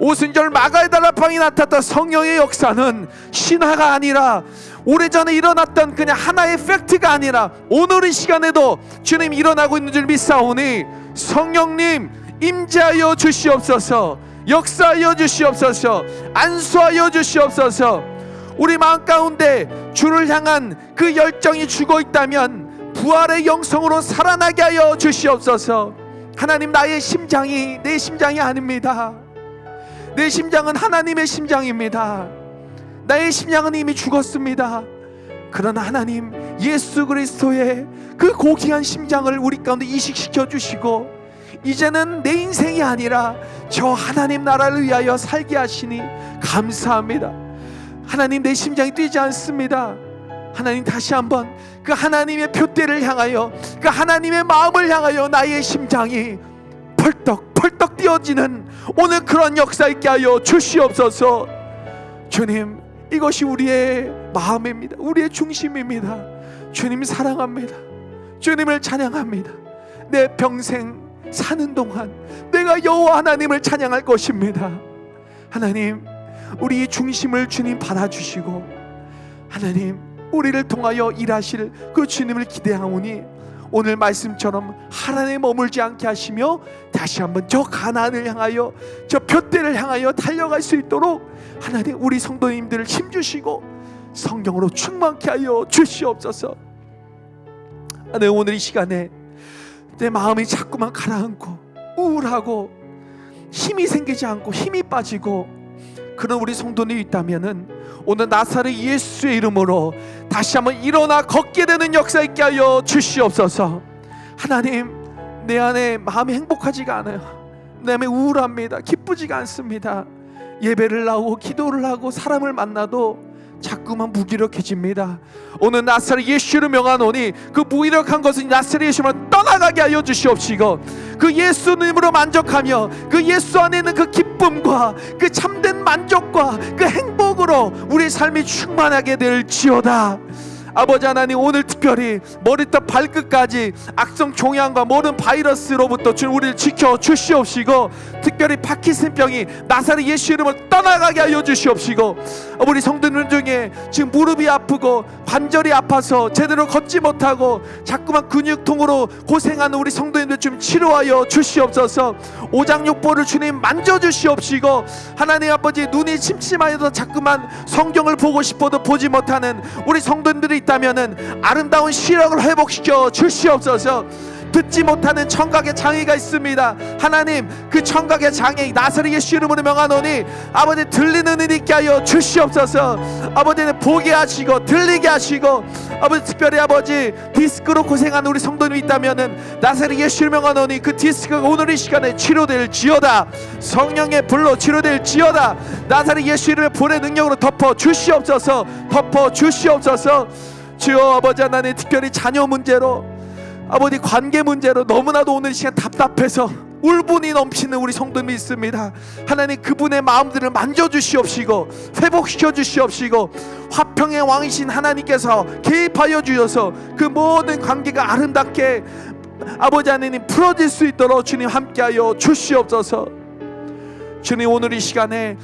S1: 오순절 마가다라방이 나타났던 성령의 역사는 신화가 아니라 오래전에 일어났던 그냥 하나의 팩트가 아니라 오늘 이 시간에도 주님 일어나고 있는 줄 믿사오니 성령님 임재하여 주시옵소서. 역사하여 주시옵소서. 안수하여 주시옵소서. 우리 마음 가운데 주를 향한 그 열정이 죽어 있다면 부활의 영성으로 살아나게 하여 주시옵소서. 하나님, 나의 심장이 내 심장이 아닙니다. 내 심장은 하나님의 심장입니다. 나의 심장은 이미 죽었습니다. 그러나 하나님, 예수 그리스도의 그 고귀한 심장을 우리 가운데 이식시켜 주시고 이제는 내 인생이 아니라 저 하나님 나라를 위하여 살게 하시니 감사합니다. 하나님, 내 심장이 뛰지 않습니다. 하나님, 다시 한번 그 하나님의 표대를 향하여, 그 하나님의 마음을 향하여 나의 심장이 펄떡 뛰어지는 오늘 그런 역사 있게 하여 주시옵소서. 주님, 이것이 우리의 마음입니다. 우리의 중심입니다. 주님 사랑합니다. 주님을 찬양합니다. 내 평생 사는 동안 내가 여호와 하나님을 찬양할 것입니다. 하나님, 우리 중심을 주님 받아주시고 하나님, 우리를 통하여 일하실 그 주님을 기대하오니 오늘 말씀처럼 하나님에 머물지 않게 하시며 다시 한번 저 가나안을 향하여, 저 둯대를 향하여 달려갈 수 있도록 하나님, 우리 성도님들을 힘주시고 성령으로 충만케 하여 주시옵소서. 하나님, 오늘 이 시간에 내 마음이 자꾸만 가라앉고 우울하고 힘이 생기지 않고 힘이 빠지고 그런 우리 성도님이 있다면은 오늘 나사렛 예수의 이름으로 다시 한번 일어나 걷게 되는 역사 있게 하여 주시옵소서. 하나님, 내 안에 마음이 행복하지가 않아요. 내 안에 우울합니다. 기쁘지가 않습니다. 예배를 나오고 기도를 하고 사람을 만나도 자꾸만 무기력해집니다. 오늘 나사렛 예수를 명하노니 그 무기력한 것은 나사렛 예수만 떠나가게 하여 주시옵시고 그 예수님으로 만족하며 그 예수 안에 있는 그 기쁨과 그 참된 만족과 그 행복으로 우리 삶이 충만하게 될지어다. 아버지 하나님, 오늘 특별히 머리부터 발끝까지 악성 종양과 모든 바이러스로부터 주님 우리를 지켜 주시옵시고 특별히 파킨슨병이 나사렛 예수 이름으로 떠나가게 하여 주시옵시고 우리 성도들 중에 지금 무릎이 아프고 관절이 아파서 제대로 걷지 못하고 자꾸만 근육통으로 고생하는 우리 성도님들 좀 치료하여 주시옵소서. 오장육부를 주님 만져주시옵시고 하나님 아버지, 눈이 침침하여서 자꾸만 성경을 보고 싶어도 보지 못하는 우리 성도님들이 있다면은 아름다운 시력을 회복시켜 주시옵소서. 듣지 못하는 청각의 장애가 있습니다. 하나님, 그 청각의 장애 나사렛 예수 이름으로 명하노니 아버지, 들리는 일 있게 하여 주시옵소서. 아버지는 보게 하시고 들리게 하시고 아버지, 특별히 아버지 디스크로 고생하는 우리 성도님이 있다면은 나사렛 예수 이름으로 명하노니 그 디스크가 오늘 이 시간에 치료될지어다. 성령의 불로 치료될지어다. 나사렛 예수 이름의 불의 능력으로 덮어 주시옵소서. 덮어 주시옵소서. 주여 아버지 하나님, 특별히 자녀 문제로 아버지 관계 문제로 너무나도 오늘 시간 답답해서 울분이 넘치는 우리 성도님이 있습니다. 하나님, 그분의 마음들을 만져주시옵시고 회복시켜 주시옵시고 화평의 왕이신 하나님께서 개입하여 주셔서 그 모든 관계가 아름답게 아버지 하나님 풀어질 수 있도록 주님 함께하여 주시옵소서. 주님, 오늘 이 시간에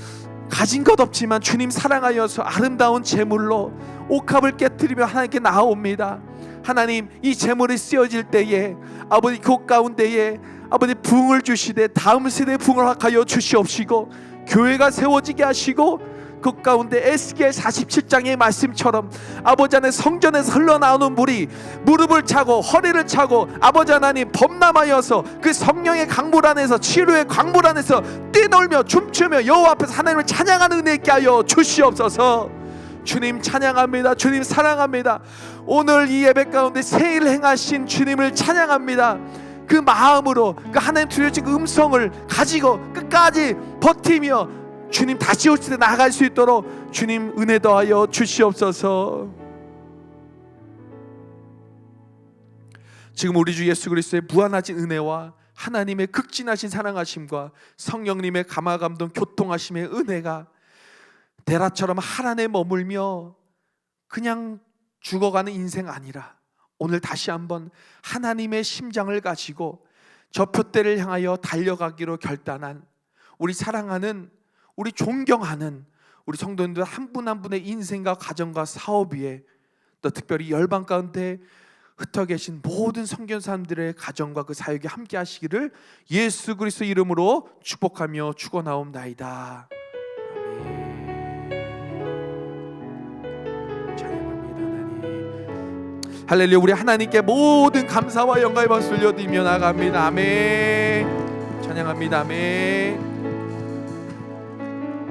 S1: 가진 것 없지만 주님 사랑하여서 아름다운 제물로 옥합을 깨뜨리며 하나님께 나아옵니다. 하나님, 이 제물이 쓰여질 때에 아버지 그 가운데에 아버지 부흥을 주시되 다음 세대의 부흥을 허락하여 주시옵시고 교회가 세워지게 하시고 그 가운데 에스겔 47장의 말씀처럼 아버지 안에 성전에서 흘러나오는 물이 무릎을 차고 허리를 차고 아버지 하나님 범람하여서 그 성령의 강물 안에서 치료의 강물 안에서 뛰놀며 춤추며 여호와 앞에서 하나님을 찬양하는 은혜 있게 하여 주시옵소서. 주님 찬양합니다. 주님 사랑합니다. 오늘 이 예배 가운데 새 일 행하신 주님을 찬양합니다. 그 마음으로 그 하나님 들려주신 그 음성을 가지고 끝까지 버티며 주님 다시 오실 때 나아갈 수 있도록 주님 은혜 더하여 주시옵소서. 지금 우리 주 예수 그리스도의 무한하신 은혜와 하나님의 극진하신 사랑하심과 성령님의 감화감동 교통하심의 은혜가 데라처럼 할 안에 머물며 그냥 죽어가는 인생 아니라 오늘 다시 한번 하나님의 심장을 가지고 저 표대를 향하여 달려가기로 결단한 우리 사랑하는 우리 존경하는 우리 성도님들 한 분 한 분의 인생과 가정과 사업 위에 또 특별히 열방 가운데 흩어 계신 모든 성경 사람들의 가정과 그 사역에 함께 하시기를 예수 그리스도 이름으로 축복하며 축원하옵나이다. 아멘. 찬양합니다 하나님. 할렐루야. 우리 하나님께 모든 감사와 영광의 박수 올려드리며 나갑니다. 아멘. 찬양합니다. 아멘.